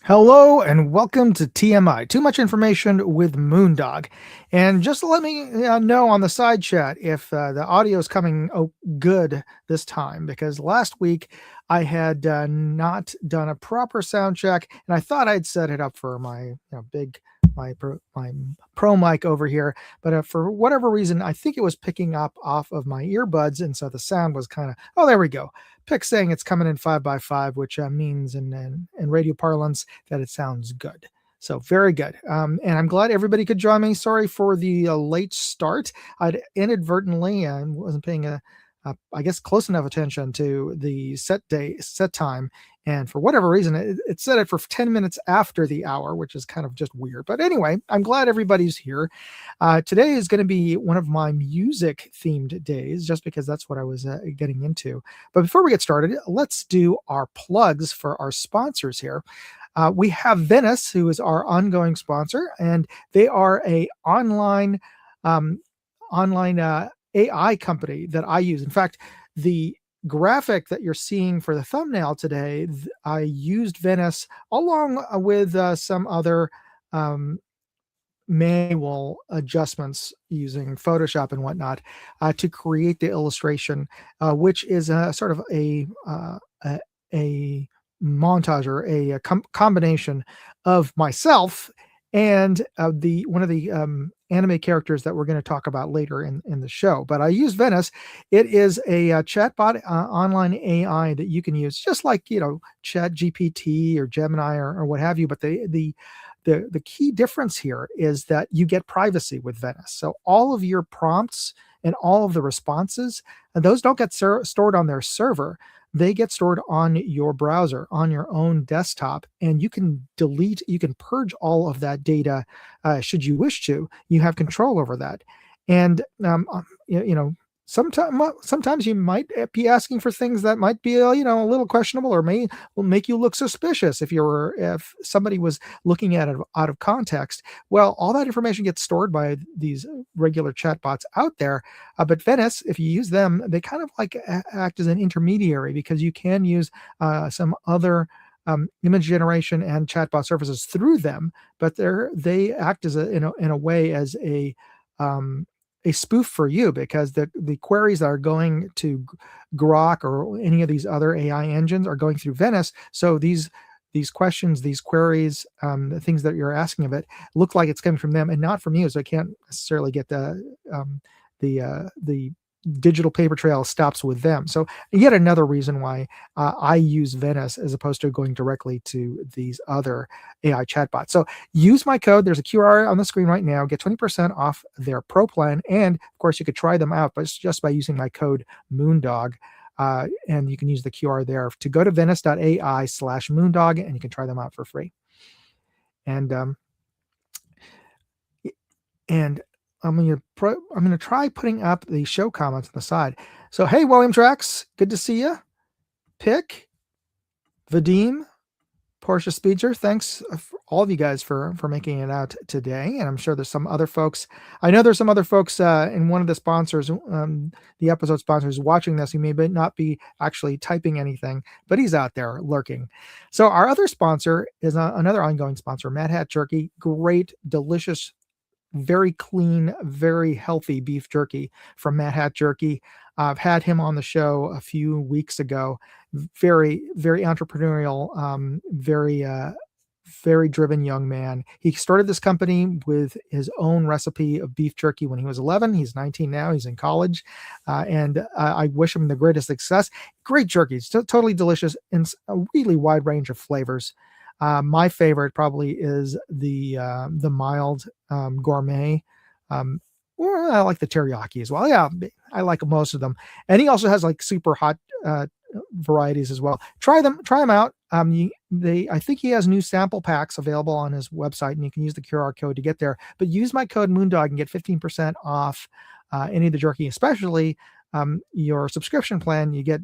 Hello and welcome to TMI, Too Much Information with Moondog. And just let me know on the side chat if the audio is coming good this time, because last week I had not done a proper sound check, and I thought I'd set it up for my my pro mic over here, but for whatever reason, I think it was picking up off of my earbuds, and so the sound was kind of, oh, there we go. Pick saying it's coming in 5x5, which means in radio parlance that it sounds good. So very good. And I'm glad everybody could join me. Sorry for the late start. I'd inadvertently wasn't paying I guess close enough attention to the set time. And for whatever reason, it set it for 10 minutes after the hour, which is kind of just weird. But anyway, I'm glad everybody's here. Today is going to be one of my music themed days, just because that's what I was getting into. But before we get started, let's do our plugs for our sponsors here. We have Venice, who is our ongoing sponsor, and they are a online AI company that I use. In fact, the graphic that you're seeing for the thumbnail today, I used Venice along with some other manual adjustments using Photoshop and whatnot to create the illustration, which is a sort of a montage or a combination of myself and one of the anime characters that we're going to talk about later in the show. But I use Venice. It is a chatbot online AI that you can use, just like Chat GPT or Gemini or what have you. But the key difference here is that you get privacy with Venice. So all of your prompts and all of the responses, and those don't get stored on their server. They get stored on your browser, on your own desktop, and you can purge all of that data should you wish to. You have control over that. And sometimes you might be asking for things that might be a little questionable, or will make you look suspicious if somebody was looking at it out of context. Well, all that information gets stored by these regular chatbots out there, but Venice, if you use them, they kind of like act as an intermediary, because you can use some other image generation and chatbot services through them, but they act as in a way as a spoof for you, because the queries that are going to Grok or any of these other AI engines are going through Venice. So these questions, these queries, the things that you're asking of it look like it's coming from them and not from you. So I can't necessarily get the digital paper trail stops with them. So yet another reason why I use Venice as opposed to going directly to these other AI chatbots. So use my code. There's a QR on the screen right now. Get 20% off their pro plan. And of course, you could try them out, but it's just by using my code Moondog. And you can use the QR there to go to venice.ai/Moondog, and you can try them out for free. And I'm going to try putting up the show comments on the side. So, hey, William Trax, good to see you. Pick, Vadim, Portia Speedster, thanks all of you guys for making it out today. And I'm sure there's some other folks. I know there's some other folks in one of the sponsors, the episode sponsors watching this, who may not be actually typing anything, but he's out there lurking. So our other sponsor is another ongoing sponsor, Mad Hat Jerky. Great, delicious, very clean, very healthy beef jerky from Mad Hat Jerky. I've had him on the show a few weeks ago. Very, very entrepreneurial, very driven young man. He started this company with his own recipe of beef jerky when he was 11. He's 19 now. He's in college. And I wish him the greatest success. Great jerky. It's totally delicious in a really wide range of flavors. My favorite probably is the mild gourmet. Well, I like the teriyaki as well. Yeah, I like most of them. And he also has like super hot varieties as well. Try them out. I think he has new sample packs available on his website, and you can use the QR code to get there. But use my code Moondog and get 15% off any of the jerky, especially your subscription plan. You get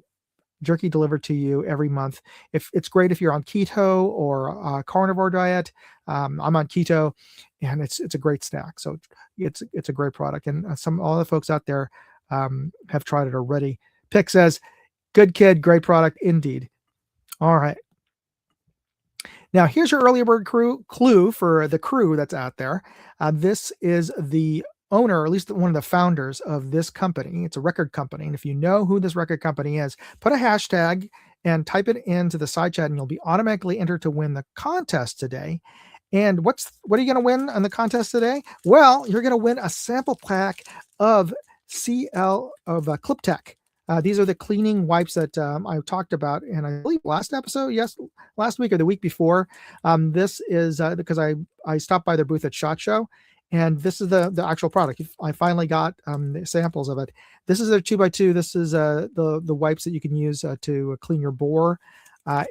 jerky delivered to you every month. If it's great if you're on keto or a carnivore diet. I'm on keto, and it's a great snack. So it's a great product, and all the folks out there have tried it already. Pick says, "Good kid, great product indeed." All right. Now, here's your early bird clue for the crew that's out there. This is the owner, or at least one of the founders of this company. It's a record company. And if you know who this record company is, put a hashtag and type it into the side chat, and you'll be automatically entered to win the contest today. And what are you going to win on the contest today? Well, you're going to win a sample pack of Clip Tech. These are the cleaning wipes that I talked about in, I believe, last episode. Yes, last week or the week before. This is because I stopped by their booth at SHOT Show, and this is the actual product. I finally got the samples of it. This is their 2x2. This is the wipes that you can use to clean your bore.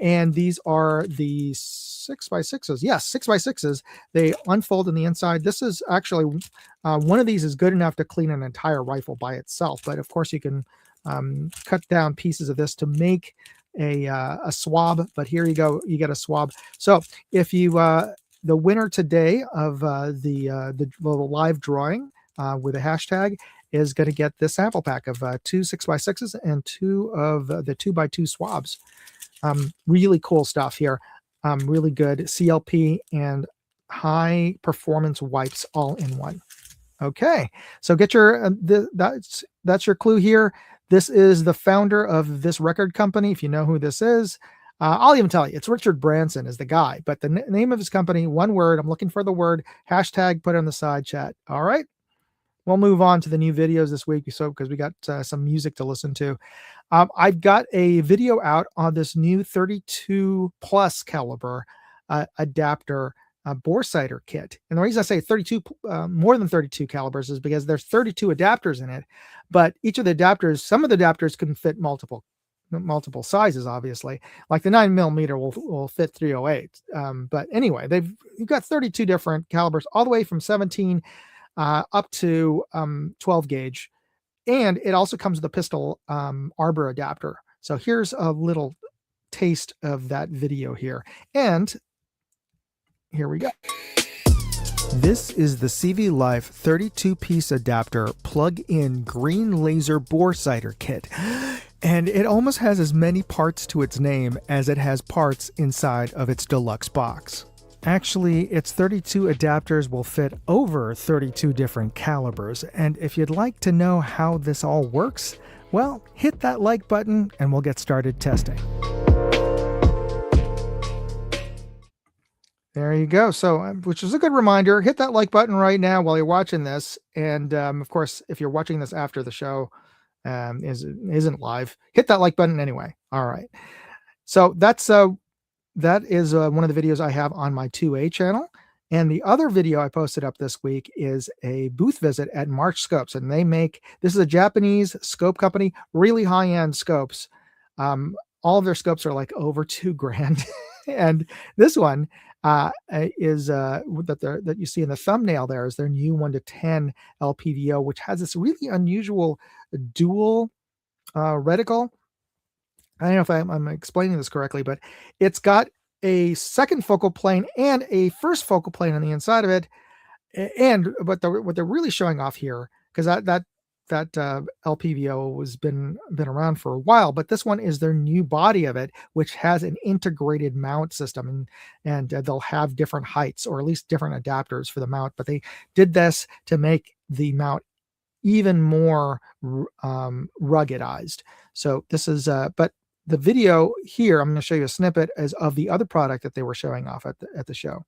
And these are the 6x6s. Yes, 6x6s. They unfold on the inside. This is actually one of these is good enough to clean an entire rifle by itself. But of course, you can cut down pieces of this to make a swab. But here you go. You get a swab. So if you the winner today of the live drawing with a hashtag is going to get this sample pack of 2 6x6s and 2 of the 2x2 swabs. Really cool stuff here. Really good CLP and high performance wipes all in one. Okay, so get your that's your clue here. This is the founder of this record company. If you know who this is, I'll even tell you. It's Richard Branson is the guy, but the name of his company, one word. I'm looking for the word. Hashtag put it in the side chat. All right. We'll move on to the new videos this week, so because we got some music to listen to. I've got a video out on this new 32 plus caliber adapter bore sighter kit. And the reason I say 32 more than 32 calibers is because there's 32 adapters in it, but each of the adapters, some of the adapters can fit multiple sizes, obviously. Like the 9mm will fit 308. But anyway, you've got 32 different calibers, all the way from 17 up to 12 gauge. And it also comes with a pistol arbor adapter. So here's a little taste of that video here. And here we go. This is the CV Life 32-piece adapter plug-in green laser bore sighter kit. And it almost has as many parts to its name as it has parts inside of its deluxe box. Actually, its 32 adapters will fit over 32 different calibers, and if you'd like to know how this all works, well, hit that like button and we'll get started testing. There you go. So, which is a good reminder, hit that like button right now while you're watching this, and of course, if you're watching this after the show isn't live, hit that like button anyway. All right. So that is one of the videos I have on my 2A channel. And the other video I posted up this week is a booth visit at March Scopes. And this is a Japanese scope company, really high-end scopes. All of their scopes are like over $2,000. And this one is that you see in the thumbnail there is their new 1-to-10 LPVO, which has this really unusual dual reticle. I don't know if I'm explaining this correctly, but it's got a second focal plane and a first focal plane on the inside of it. And what they're really showing off here, because that LPVO has been around for a while, but this one is their new body of it, which has an integrated mount system, and they'll have different heights, or at least different adapters for the mount. But they did this to make the mount even more ruggedized. So this is but the video here, I'm going to show you a snippet of the other product that they were showing off at the show.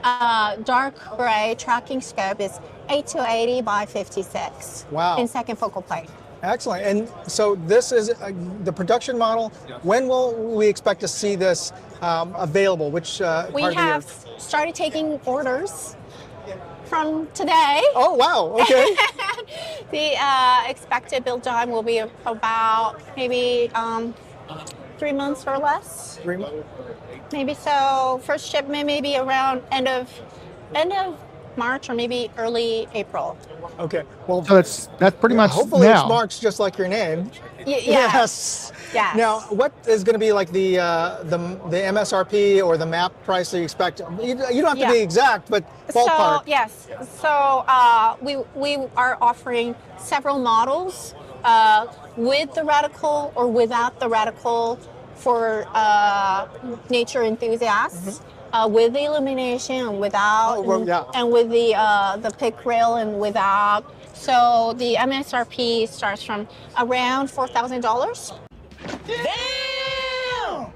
Dark gray tracking scope is 8-80 by 56. Wow. In second focal plane. Excellent. And so this is the production model. When will we expect to see this available? Which we have started taking orders from today. Oh, wow. Okay. The expected build time will be about maybe 3 months or less. 3 months. Maybe so. First shipment maybe around end of March or maybe early April. Okay. Well, so that's pretty much hopefully now. It's March, just like your name. Yes. Yes. Now, what is going to be like the MSRP or the map price that you expect? You don't have to be exact, but ballpark. So yes. So we are offering several models with the reticle or without the reticle for nature enthusiasts. With the illumination and without, and with the pick rail and without. So the MSRP starts from around $4,000. Damn!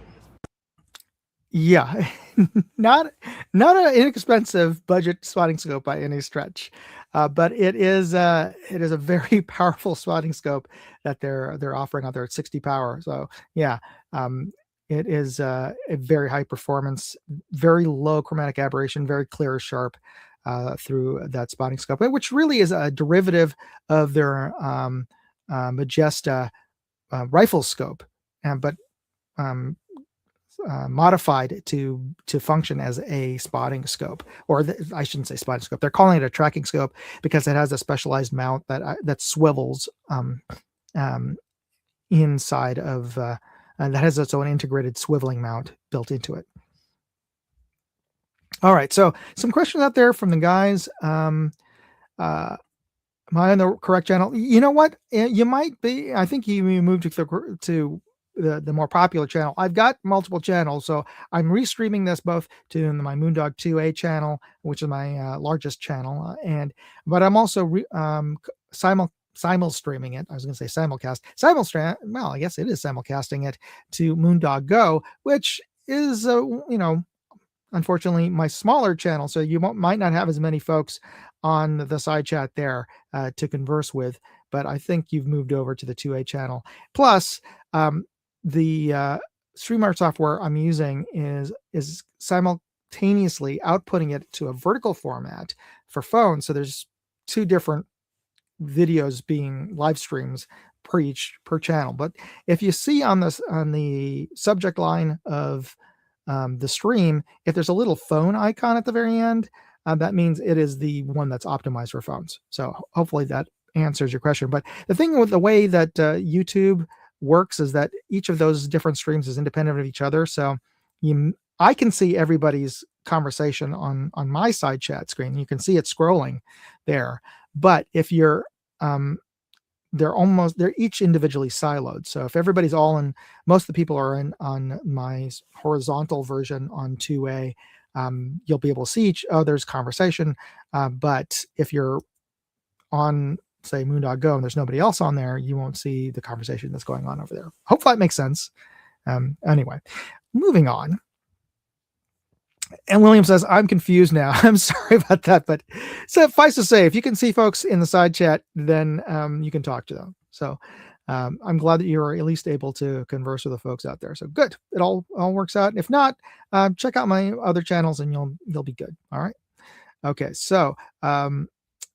Yeah, not an inexpensive budget spotting scope by any stretch, but it is a very powerful spotting scope that they're offering out there at 60 power. So yeah, it is a very high performance, very low chromatic aberration, very clear, sharp through that spotting scope, which really is a derivative of their Magesta rifle scope, but modified to function as a spotting scope, or I shouldn't say spotting scope. They're calling it a tracking scope because it has a specialized mount that swivels inside of that has its own integrated swiveling mount built into it. All right, so some questions out there from the guys. Am I on the correct channel? You know what? You might be. I think you moved to the more popular channel. I've got multiple channels, so I'm restreaming this both to my Moondog 2A channel, which is my largest channel, but I'm also simul streaming it. I was going to say simulcast. Well, I guess it is simulcasting it to Moondog Go, which is unfortunately my smaller channel, so you might not have as many folks on the side chat there to converse with, but I think you've moved over to the 2A channel. Plus, the StreamYard software I'm using is simultaneously outputting it to a vertical format for phone. So there's two different videos being live streams per channel. But if you see on the subject line of the stream, if there's a little phone icon at the very end, that means it is the one that's optimized for phones. So hopefully that answers your question. But the thing with the way that YouTube works is that each of those different streams is independent of each other. So I can see everybody's conversation on my side chat screen. You can see it scrolling there. But if you're they're each individually siloed. So if everybody's all in, most of the people are on my horizontal version on 2A, you'll be able to see each other's conversation. But if you're on, say, Moondog Go and there's nobody else on there, you won't see the conversation that's going on over there. Hopefully that makes sense. Anyway, moving on. And William says, I'm confused now. I'm sorry about that, but suffice to say, if you can see folks in the side chat, then you can talk to them. So I'm glad that you're at least able to converse with the folks out there. So good. It all works out. If not, check out my other channels and you'll be good. All right. Okay. So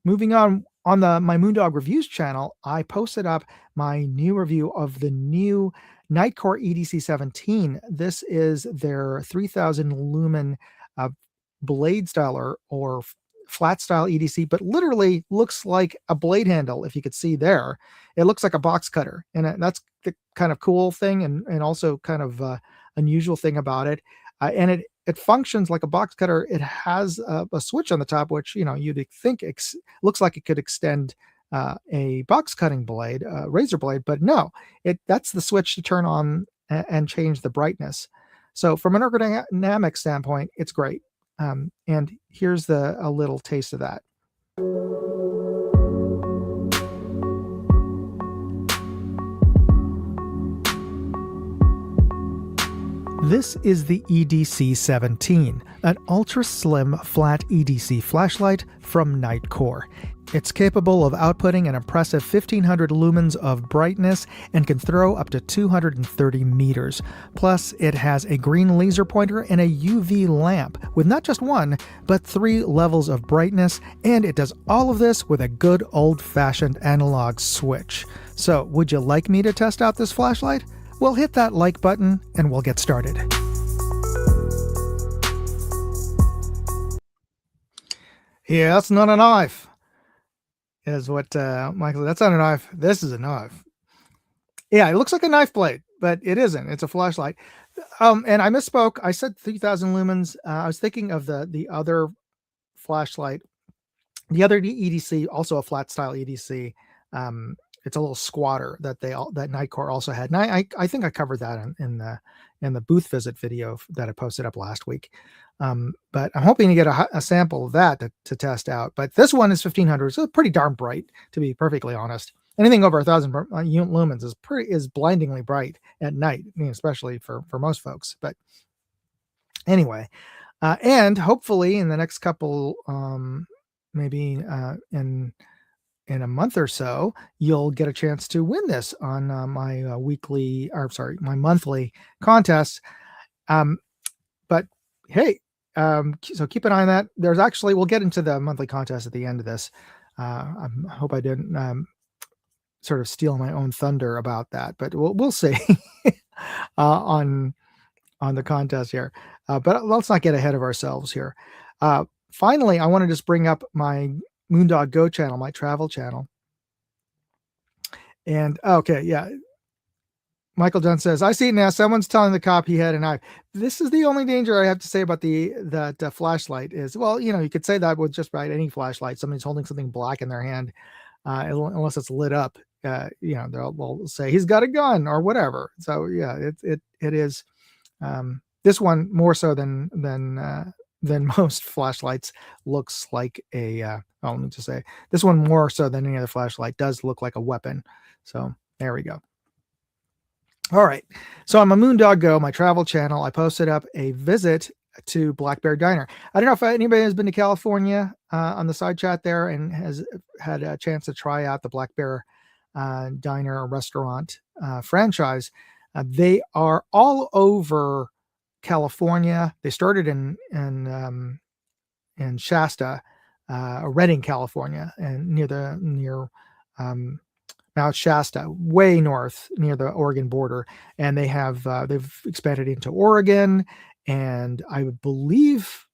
moving on my Moondog Reviews channel, I posted up my new review of the new Nightcore EDC-17. This is their 3000 lumen blade style or flat style EDC, but literally looks like a blade handle. If you could see there, it looks like a box cutter, and that's the kind of cool thing and also kind of unusual thing about it. And it functions like a box cutter. It has a switch on the top, which you'd think looks like it could extend a box cutting blade, razor blade, but no, that's the switch to turn on and change the brightness. So from an ergodynamic standpoint, it's great. And here's a little taste of that. This is the EDC-17, an ultra-slim flat EDC flashlight from Nightcore. It's capable of outputting an impressive 1500 lumens of brightness and can throw up to 230 meters. Plus, it has a green laser pointer and a UV lamp with not just one, but 3 levels of brightness, and it does all of this with a good old-fashioned analog switch. So, would you like me to test out this flashlight? Well, hit that like button and we'll get started. Yeah, that's not a knife. Is what Michael, that's not a knife. This is a knife. Yeah, it looks like a knife blade, but it isn't. It's a flashlight. And I misspoke. I said 3000 lumens. I was thinking of the other flashlight, the other EDC, also a flat style EDC, it's a little squatter that that Nightcore also had, and I think I covered that in the booth visit video that I posted up last week. But I'm hoping to get a sample of that to test out. But this one is 1500, so it's pretty darn bright, to be perfectly honest. Anything over 1,000 lumens is blindingly bright at night, especially for most folks. But anyway, and hopefully in the next couple, maybe in a month or so, you'll get a chance to win this on my my monthly contest. But hey, so keep an eye on that. There's actually, we'll get into the monthly contest at the end of this. I hope I didn't sort of steal my own thunder about that, but we'll see on the contest here. But let's not get ahead of ourselves here. Finally, I want to just bring up my Moondog Go channel, my travel channel. And okay, yeah. Michael Dunn says, I see it now. Someone's telling the cop he had a knife. This is the only danger I have to say about that flashlight is, well, you could say that with just about any flashlight. Somebody's holding something black in their hand, unless it's lit up. They'll say he's got a gun or whatever. So yeah, it is this one more so than most flashlights looks like let me just say this one more so than any other flashlight does look like a weapon. So there we go. All right. So on my Moondog Go, my travel channel, I posted up a visit to Black Bear Diner. I don't know if anybody has been to California on the side chat there and has had a chance to try out the Black Bear Diner restaurant franchise. They are all over California. They started in Shasta, Redding, California, and near Mount Shasta, way north near the Oregon border. And they have they've expanded into Oregon, and I believe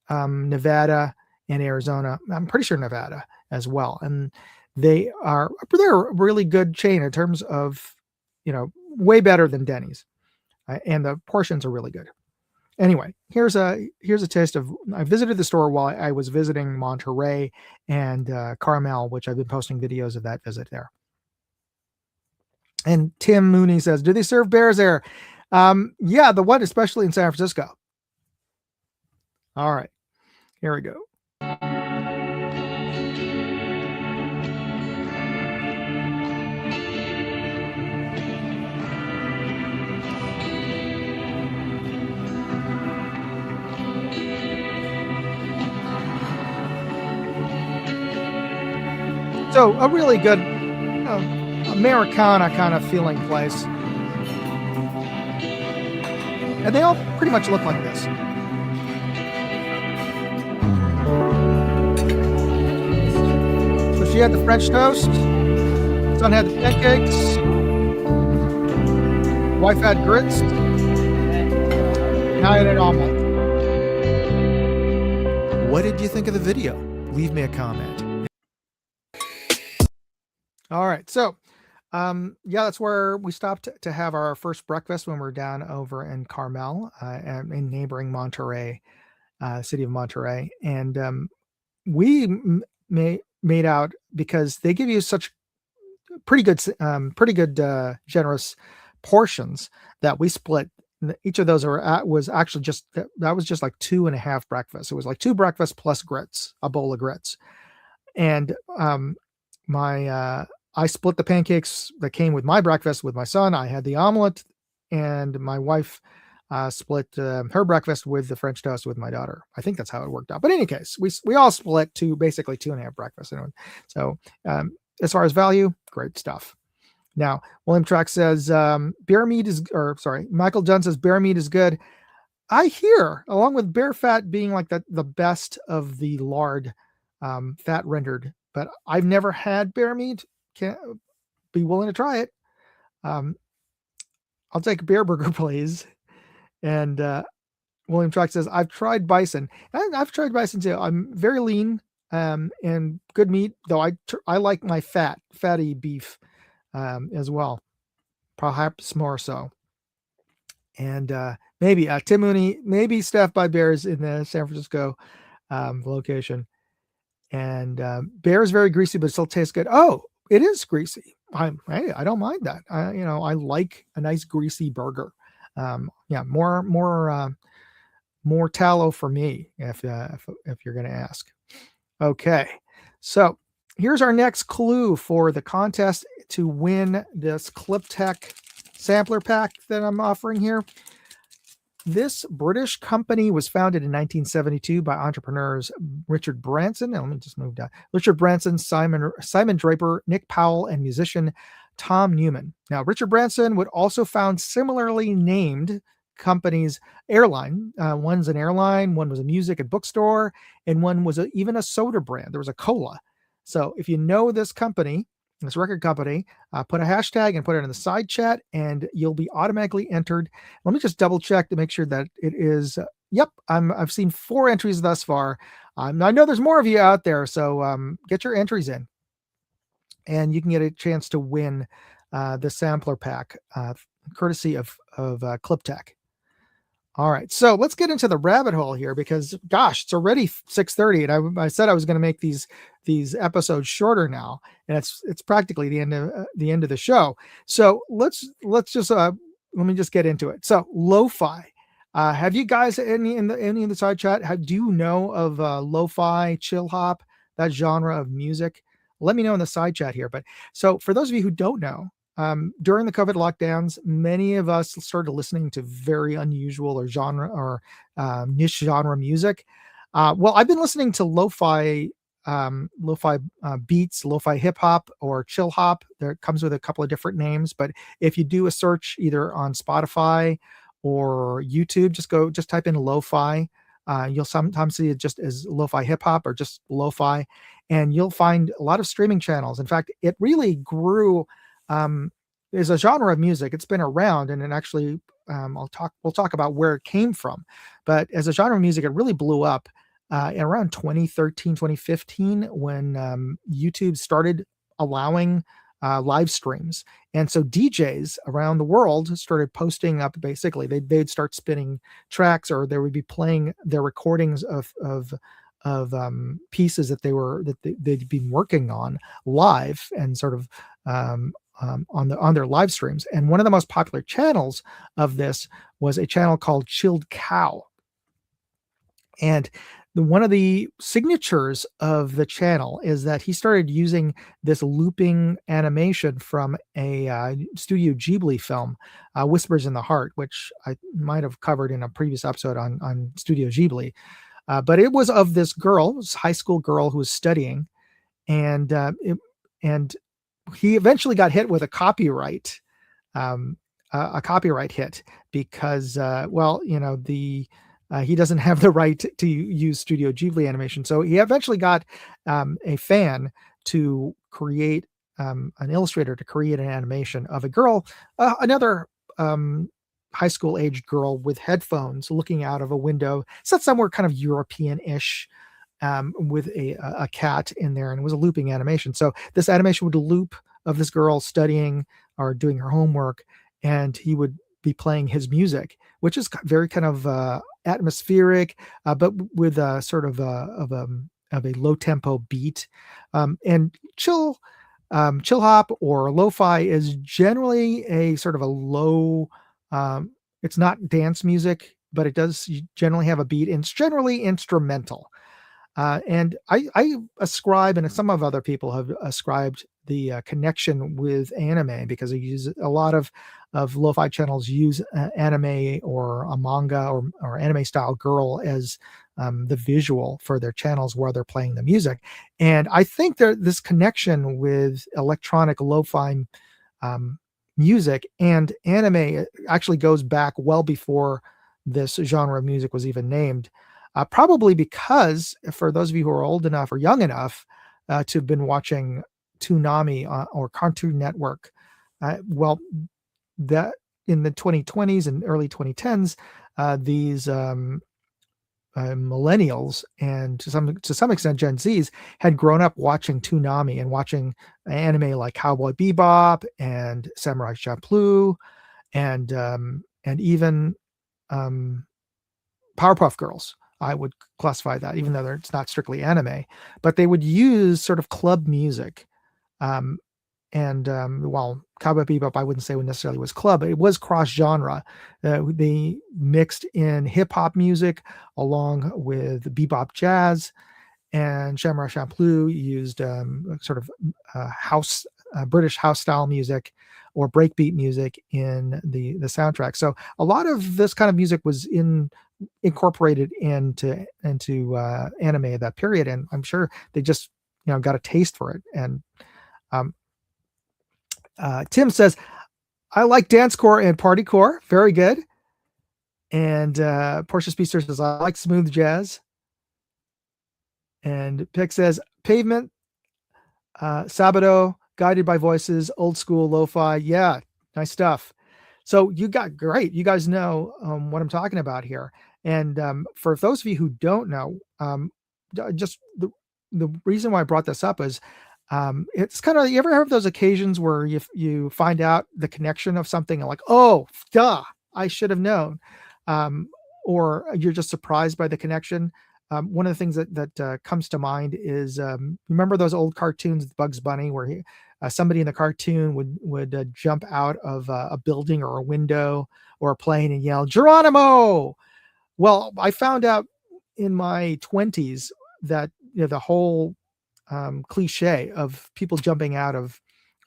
Nevada and Arizona. I'm pretty sure Nevada as well. And they're a really good chain in terms of, way better than Denny's. And the portions are really good. Anyway, here's a taste of. I visited the store while I was visiting Monterey and Carmel, which I've been posting videos of that visit there. And Tim Mooney says, "Do they serve bears there?" Yeah, the one especially in San Francisco. All right, here we go. So a really good Americana kind of feeling place. And they all pretty much look like this. So she had the French toast. Son had the pancakes. Wife had grits. And I had an omelet. What did you think of the video? Leave me a comment. All right, so that's where we stopped to have our first breakfast when we're down over in Carmel, in neighboring Monterey, city of Monterey, and we made out because they give you such pretty good generous portions that we split. Each of those was actually just like 2.5 breakfasts. It was like 2 breakfasts plus grits, a bowl of grits, and I split the pancakes that came with my breakfast with my son. I had the omelet, and my wife split her breakfast with the French toast with my daughter. I think that's how it worked out. But in any case, we all split basically 2.5 breakfasts. So as far as value, great stuff. Now, William Track says Michael Dunn says bear meat is good. I hear, along with bear fat being like the best of the lard fat rendered, but I've never had bear meat. Can't be willing to try it. I'll take a bear burger, please. And William Track says, I've tried bison. And I've tried bison too. I'm very lean and good meat, though I like my fatty beef as well. Perhaps more so. And maybe Tim Mooney, maybe staffed by bears in the San Francisco location. And bear is very greasy, but still tastes good. Oh, It is greasy. I don't mind that. I like a nice greasy burger. Yeah, more tallow for me if you're going to ask. Okay, so here's our next clue for the contest to win this ClipTech sampler pack that I'm offering here. This British company was founded in 1972 by entrepreneurs Richard Branson. Now, let me just move down. Richard Branson, Simon Draper, Nick Powell, and musician Tom Newman. Now, Richard Branson would also found similarly named companies airline. One's an airline, one was a music and bookstore, and one was even a soda brand. There was a cola. So if you know this company, this record company, put a hashtag and put it in the side chat, and you'll be automatically entered. Let me just double check to make sure that it is. Yep, I've seen 4 entries thus far. I know there's more of you out there, so get your entries in, and you can get a chance to win the sampler pack, courtesy of ClipTech. All right, so let's get into the rabbit hole here because, gosh, it's already 6:30, and I said I was going to make these episodes shorter now, and it's practically the end of the show. So let's just let me just get into it. So lo-fi, have you guys any in the side chat? Do you know of lo-fi, chill hop, that genre of music? Let me know in the side chat here. But so for those of you who don't know, during the COVID lockdowns, many of us started listening to very unusual or genre or niche genre music. Well, I've been listening to lo-fi beats, lo-fi hip-hop, or chill hop. There comes with a couple of different names, but if you do a search either on Spotify or YouTube, just type in lo-fi. You'll sometimes see it just as lo-fi hip-hop or just lo-fi, and you'll find a lot of streaming channels. In fact, it really grew is a genre of music. It's been around, and it actually we'll talk about where it came from. But as a genre of music, it really blew up around 2013, 2015, when YouTube started allowing live streams. And so DJs around the world started posting up. Basically, they'd start spinning tracks, or they would be playing their recordings of pieces that they'd been working on live, and sort of on their live streams. And one of the most popular channels of this was a channel called Chilled Cow. And one of the signatures of the channel is that he started using this looping animation from a Studio Ghibli film, Whispers in the Heart, which I might have covered in a previous episode on Studio Ghibli. But it was of this girl, this high school girl who was studying, and he eventually got hit with a copyright hit because, he doesn't have the right to use Studio Ghibli animation. So he eventually got a fan to create an illustrator to create an animation of a girl, another high school aged girl with headphones looking out of a window, set somewhere kind of European-ish, with a cat in there, and it was a looping animation. So this animation would loop of this girl studying or doing her homework, and he would be playing his music, which is very kind of atmospheric, but with a sort of a low tempo beat. And chill hop or lo-fi is generally a sort of a low. It's not dance music, but it does generally have a beat, and it's generally instrumental. And I ascribe, and some of other people have ascribed the connection with anime, because they use a lot of lo-fi channels use anime or a manga or anime style girl as the visual for their channels while they're playing the music. And I think this connection with electronic lo-fi music and anime actually goes back well before this genre of music was even named. Probably because, for those of you who are old enough or young enough to have been watching Toonami or Cartoon Network, that in the 2020s and early 2010s, these millennials and to some extent Gen Zs had grown up watching Toonami and watching anime like Cowboy Bebop and Samurai Champloo and even Powerpuff Girls. I would classify that, even though it's not strictly anime, but they would use sort of club music and while Cowboy Bebop, I wouldn't say necessarily was club, but it was cross genre. They mixed in hip hop music along with bebop jazz, and Shamrock Champloo used sort of house, British house style music or breakbeat music in the soundtrack. So a lot of this kind of music was incorporated into anime at that period, and I'm sure they just got a taste for it. And um, Tim says, I like dancecore and partycore. Very good. And Portia Speedster says, I like smooth jazz. And Pick says, Pavement, Sabado, Guided by Voices, old school lo-fi. Yeah, nice stuff. So you got great. You guys know what I'm talking about here. And for those of you who don't know, just the reason why I brought this up is it's kind of, you ever have those occasions where you find out the connection of something and like, oh, duh, I should have known. Or you're just surprised by the connection. One of the things that comes to mind is, remember those old cartoons with Bugs Bunny where somebody in the cartoon would jump out of a building or a window or a plane and yell, Geronimo! Well, I found out in my 20s that the whole cliche of people jumping out of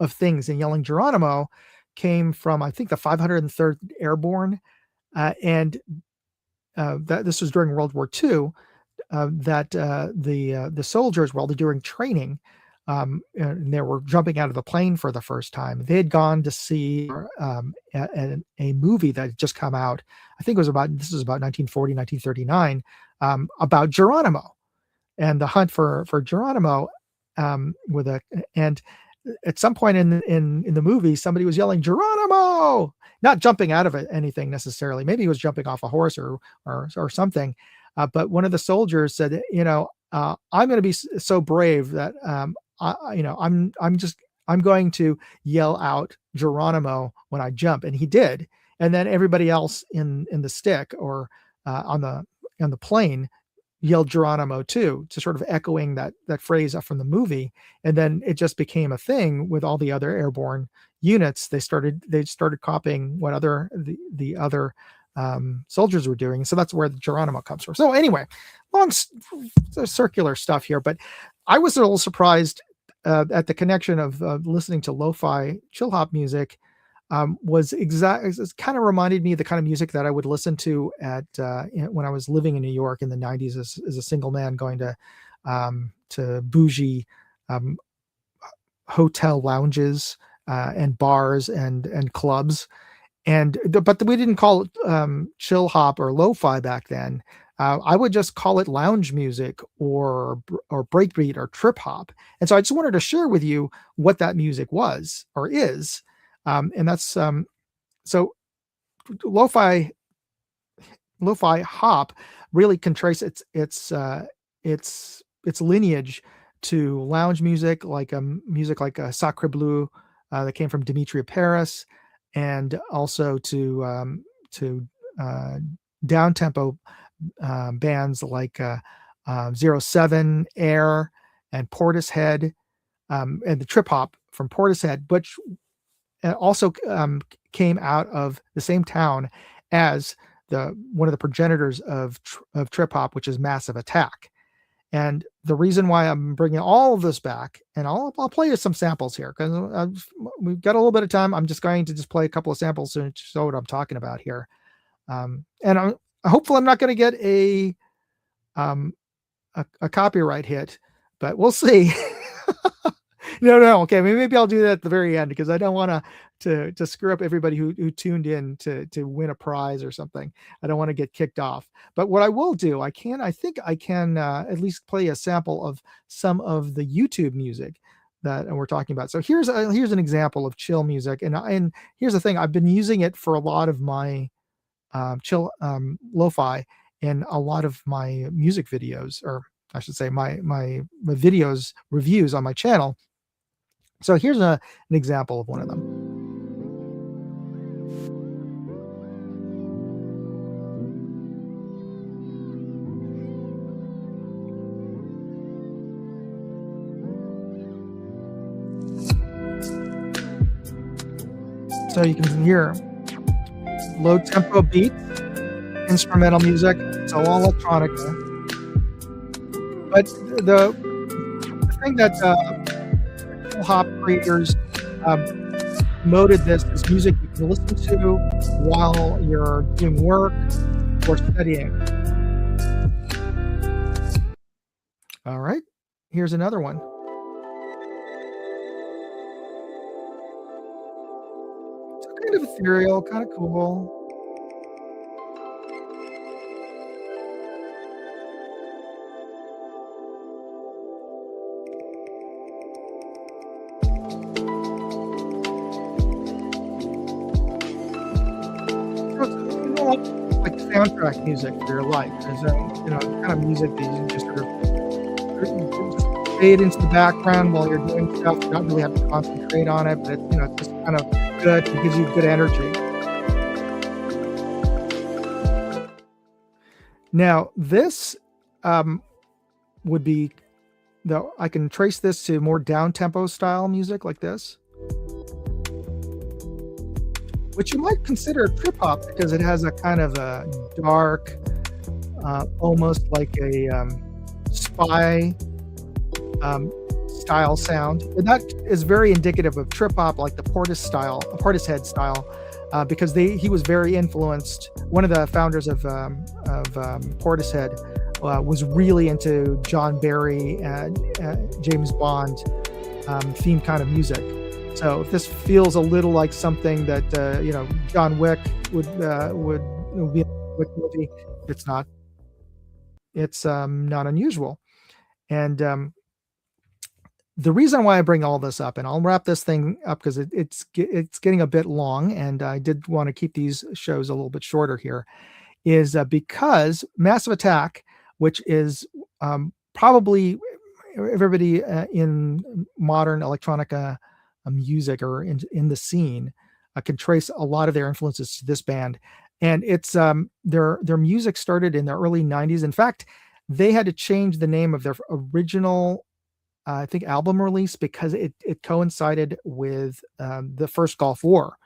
things and yelling Geronimo came from, I think, the 503rd Airborne, and that this was during World War II. That the soldiers, while they're doing training, and they were jumping out of the plane for the first time, they had gone to see a movie that had just come out. I think this was about 1940, 1939, about Geronimo and the hunt for Geronimo. And at some point in the movie, somebody was yelling Geronimo, not jumping out of it anything necessarily. Maybe he was jumping off a horse or something. But one of the soldiers said, I'm going to be so brave that I'm going to yell out Geronimo when I jump, and he did. And then everybody else in the stick or on the plane yelled Geronimo too, to sort of echoing that phrase from the movie. And then it just became a thing with all the other airborne units. They started copying what the other soldiers were doing. So that's where the Geronimo comes from. So anyway, long circular stuff here, but I was a little surprised at the connection of listening to lo-fi chill hop music. It kind of reminded me of the kind of music that I would listen to when I was living in New York in the 90s as a single man, going to bougie hotel lounges and bars and clubs. But we didn't call it chill hop or lo-fi back then. I would just call it lounge music or breakbeat or trip hop. And so I just wanted to share with you what that music was or is. And that's so lo-fi hop really can trace its lineage to lounge music, like music like Sacre Bleu that came from Dimitri Paris, and also to down tempo bands like 07, Air, and Portishead, and the trip hop from Portishead, which also came out of the same town as one of the progenitors of trip hop, which is Massive Attack. And the reason why I'm bringing all of this back, and I'll play you some samples here because we've got a little bit of time. I'm just going to play a couple of samples to show what I'm talking about here. And hopefully I'm not going to get a copyright hit, but we'll see. No. Okay, maybe I'll do that at the very end because I don't want to screw up everybody who tuned in to win a prize or something. I don't want to get kicked off. But what I will do, I think I can at least play a sample of some of the YouTube music that we're talking about. So here's an example of chill music, and here's the thing: I've been using it for a lot of my chill lo-fi in a lot of my music videos, or I should say my videos reviews on my channel. So here's an example of one of them. So you can hear low tempo beats, instrumental music. It's all electronica. But the thing that hip-hop creators promoted this is music you can listen to while you're doing work or studying. All right, here's another one. It's kind of ethereal, kind of cool. Like soundtrack music for your life. There's kind of music that you just sort of fade into the background while you're doing stuff. You don't really have to concentrate on it, but it's just kind of good. It gives you good energy. Now this would be, though, I can trace this to more down-tempo style music like this, which you might consider trip hop because it has a kind of a dark, almost like a spy style sound. And that is very indicative of trip hop, like the Portishead style, because he was very influenced. One of the founders of Portishead was really into John Barry and James Bond theme kind of music. So if this feels a little like something that John Wick would be a Wick movie, it's not. It's not unusual. And the reason why I bring all this up, and I'll wrap this thing up because it's getting a bit long, and I did want to keep these shows a little bit shorter here, is because Massive Attack, which is probably everybody in modern electronica music or in the scene can trace a lot of their influences to this band. And it's their music started in the early 90s. In fact, they had to change the name of their original I think album release because it coincided with the first Gulf War,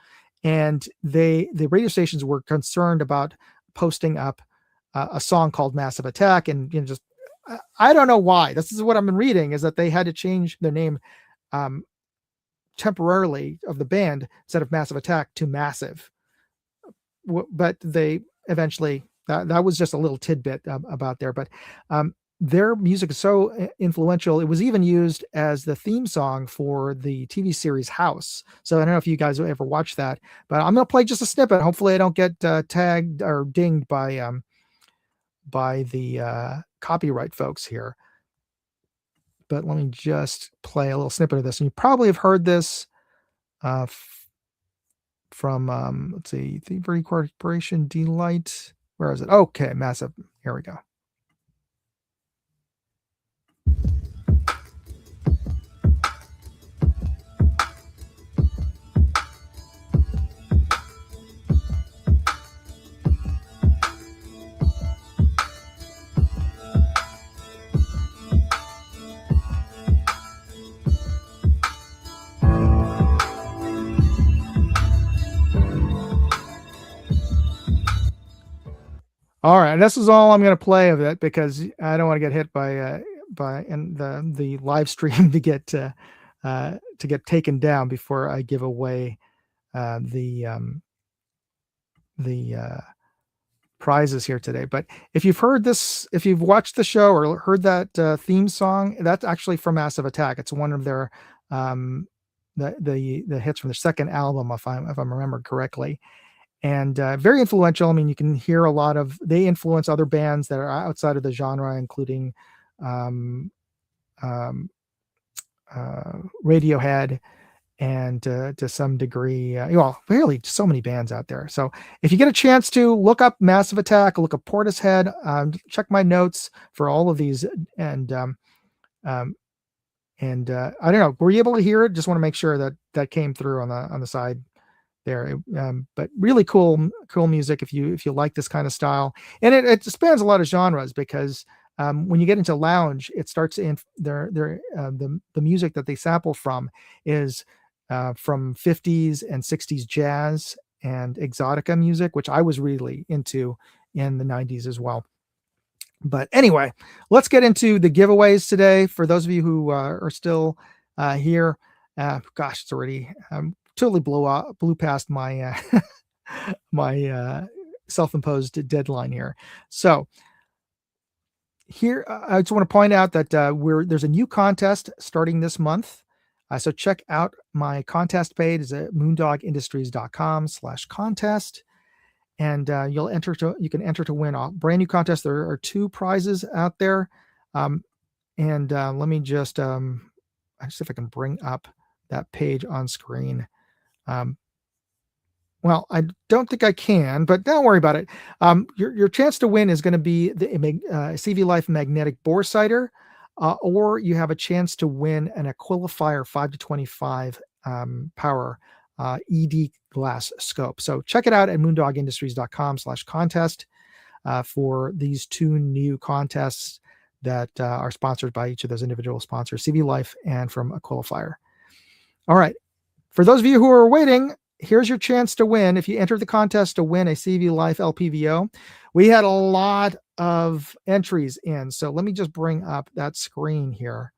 and the radio stations were concerned about posting up a song called Massive Attack, and just I don't know why. This is what I've been reading, is that they had to change their name temporarily of the band instead of Massive Attack to Massive, but they eventually that was just a little tidbit about there. But their music is so influential. It was even used as the theme song for the TV series House. So I don't know if you guys ever watched that, but I'm going to play just a snippet. Hopefully I don't get tagged or dinged by the copyright folks here. But let me just play a little snippet of this. And you probably have heard this from, let's see, Thievery Corporation, Delight. Where is it? Okay, Massive. Here we go. All right, this is all I'm going to play of it because I don't want to get hit by the live stream to get taken down before I give away the prizes here today. But if you've heard this, if you've watched the show or heard that theme song, that's actually from Massive Attack. It's one of their the hits from their second album, if I remember correctly. And very influential. I mean, you can hear a lot of, they influence other bands that are outside of the genre, including Radiohead and to some degree, really so many bands out there. So if you get a chance to look up Massive Attack, look up Portishead, check my notes for all of these. And I don't know, were you able to hear it? Just want to make sure that came through on the side there. But really cool music if you like this kind of style, and it spans a lot of genres because when you get into lounge, it starts in the music that they sample from is from 50s and 60s jazz and exotica music, which I was really into in the 90s as well. But anyway, let's get into the giveaways today. For those of you who are still here, gosh, it's already totally blew past my my self-imposed deadline here. So here, I just want to point out that there's a new contest starting this month. So check out my contest page at moondogindustries.com/contest. And you can enter to win a brand new contest. There are 2 prizes out there. Let me just see if I can bring up that page on screen. Well, I don't think I can, but don't worry about it. Your chance to win is going to be the CV Life Magnetic Bore Sighter, or you have a chance to win an Aquilifier 5-25 power ED glass scope. So check it out at moondogindustries.com/contest for these 2 new contests that are sponsored by each of those individual sponsors, CV Life and from Aquilifier. All right. For those of you who are waiting, here's your chance to win. If you enter the contest to win a CV Life LPVO, we had a lot of entries in. So let me just bring up that screen here.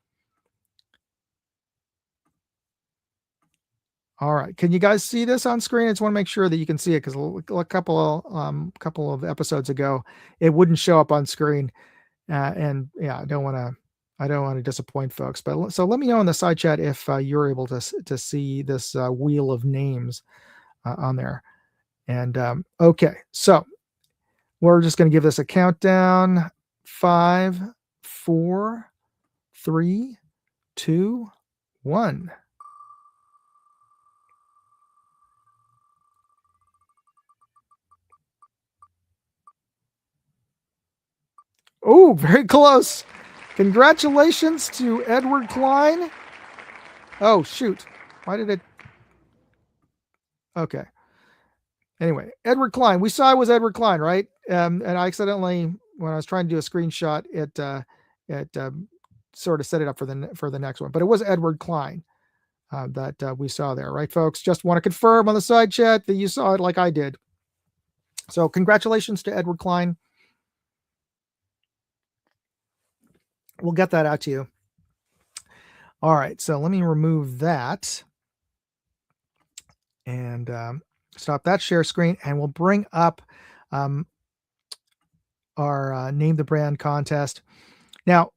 All right. Can you guys see this on screen? I just want to make sure that you can see it, because a couple of episodes ago, it wouldn't show up on screen. And yeah, I don't want to disappoint folks. But so let me know in the side chat if you're able to see this wheel of names on there. And okay, so we're just going to give this a countdown. 5, 4, 3, 2, 1. Oh, very close. Congratulations to Edward Klein. Oh, shoot. Why did it? Okay. Anyway, Edward Klein. We saw it was Edward Klein, right? And I accidentally, when I was trying to do a screenshot, it sort of set it up for the next one. But it was Edward Klein that we saw there, right, folks? Just want to confirm on the side chat that you saw it like I did. So congratulations to Edward Klein. We'll get that out to you. All right, so let me remove that and stop that share screen, and we'll bring up our Name the Brand contest. Now,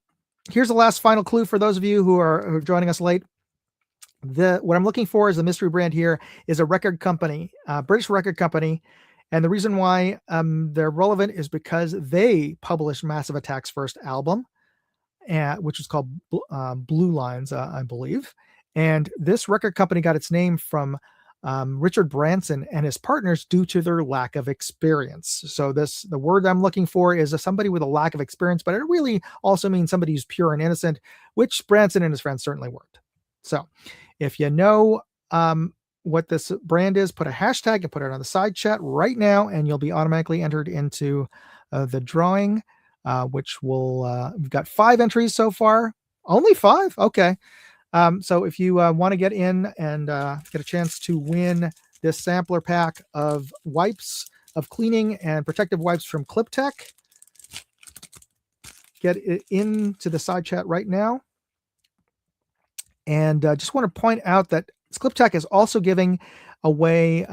here's the last final clue for those of you who are joining us late. What I'm looking for is the mystery brand here is a record company, British record company. And the reason why they're relevant is because they published Massive Attack's first album, which was called Blue Lines, I believe. And this record company got its name from Richard Branson and his partners due to their lack of experience. So the word I'm looking for is somebody with a lack of experience, but it really also means somebody who's pure and innocent, which Branson and his friends certainly weren't. So if you know what this brand is, put a hashtag and put it on the side chat right now, and you'll be automatically entered into the drawing. Which will, we've got 5 entries so far. Only 5? Okay. So if you want to get in and get a chance to win this sampler pack of wipes, of cleaning and protective wipes from ClipTech, get it into the side chat right now. And just want to point out that ClipTech is also giving away,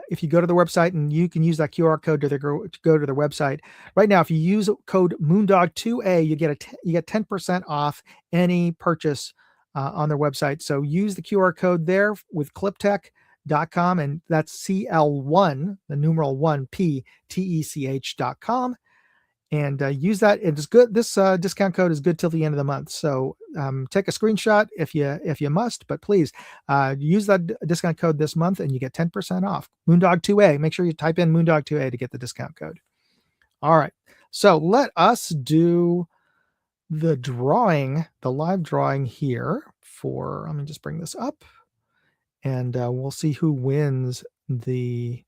if you go to the website, and you can use that QR code to go to the website right now. If you use code Moondog2A, you get 10% off any purchase on their website. So use the QR code there with cliptech.com, and that's CL1, the numeral 1P TECH.com. And use that. It's good. This discount code is good till the end of the month. So take a screenshot if you must, but please use that discount code this month, and you get 10% off. Moondog2A. Make sure you type in Moondog2A to get the discount code. All right. So let us do the drawing, the live drawing here for. Let me just bring this up, and we'll see who wins the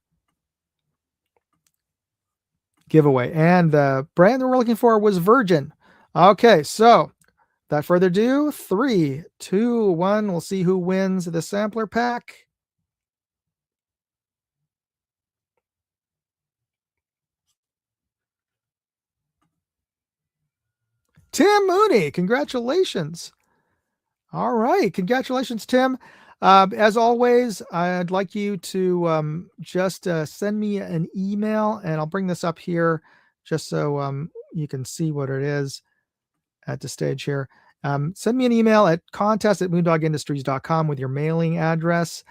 giveaway. And the brand that we're looking for was Virgin. Okay, so without further ado, 3, 2, 1. We'll see who wins the sampler pack. Tim Mooney, congratulations. All right, congratulations, Tim. As always, I'd like you to just send me an email, and I'll bring this up here just so you can see what it is at the stage here. Send me an email at contest@moondogindustries.com with your mailing address.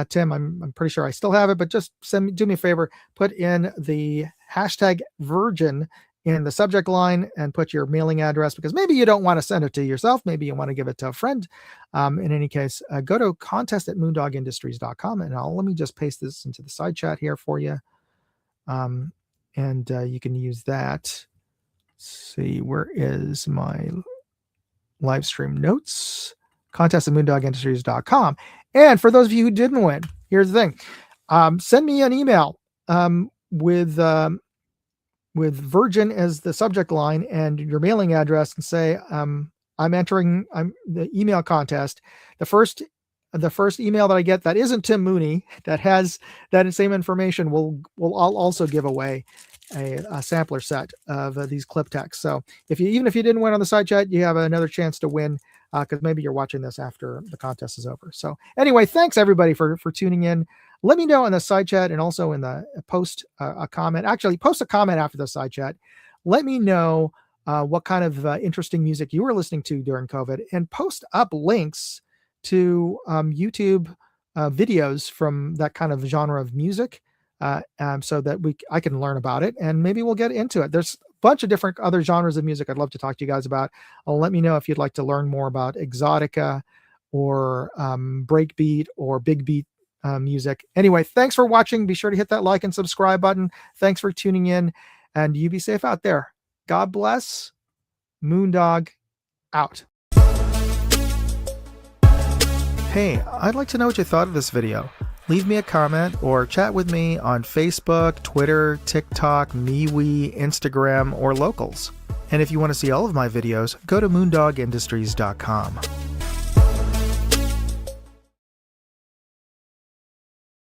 Tim, I'm pretty sure I still have it, but just do me a favor, put in the hashtag Virgin in the subject line and put your mailing address, because maybe you don't want to send it to yourself. Maybe you want to give it to a friend. In any case, go to contest@moondogindustries.com, and let me just paste this into the side chat here for you. And you can use that. Let's see, where is my live stream notes? Contest@moondogindustries.com. And for those of you who didn't win, here's the thing. Send me an email with Virgin as the subject line and your mailing address, and say, I'm entering the email contest. The first email that I get that isn't Tim Mooney, that has that same information, I'll also give away a sampler set of these clip texts. So even if you didn't win on the side chat, you have another chance to win, because maybe you're watching this after the contest is over. So anyway, thanks everybody for tuning in. Let me know in the side chat, and also in the post a comment. Actually, post a comment after the side chat. Let me know what kind of interesting music you were listening to during COVID, and post up links to YouTube videos from that kind of genre of music, so that I can learn about it, and maybe we'll get into it. There's a bunch of different other genres of music I'd love to talk to you guys about. Let me know if you'd like to learn more about exotica or breakbeat or big beat music. Anyway, thanks for watching. Be sure to hit that like and subscribe button. Thanks for tuning in, and you be safe out there. God bless. Moondog out. Hey, I'd like to know what you thought of this video. Leave me a comment or chat with me on Facebook, Twitter, TikTok, MeWe, Instagram, or Locals. And if you want to see all of my videos, go to moondogindustries.com.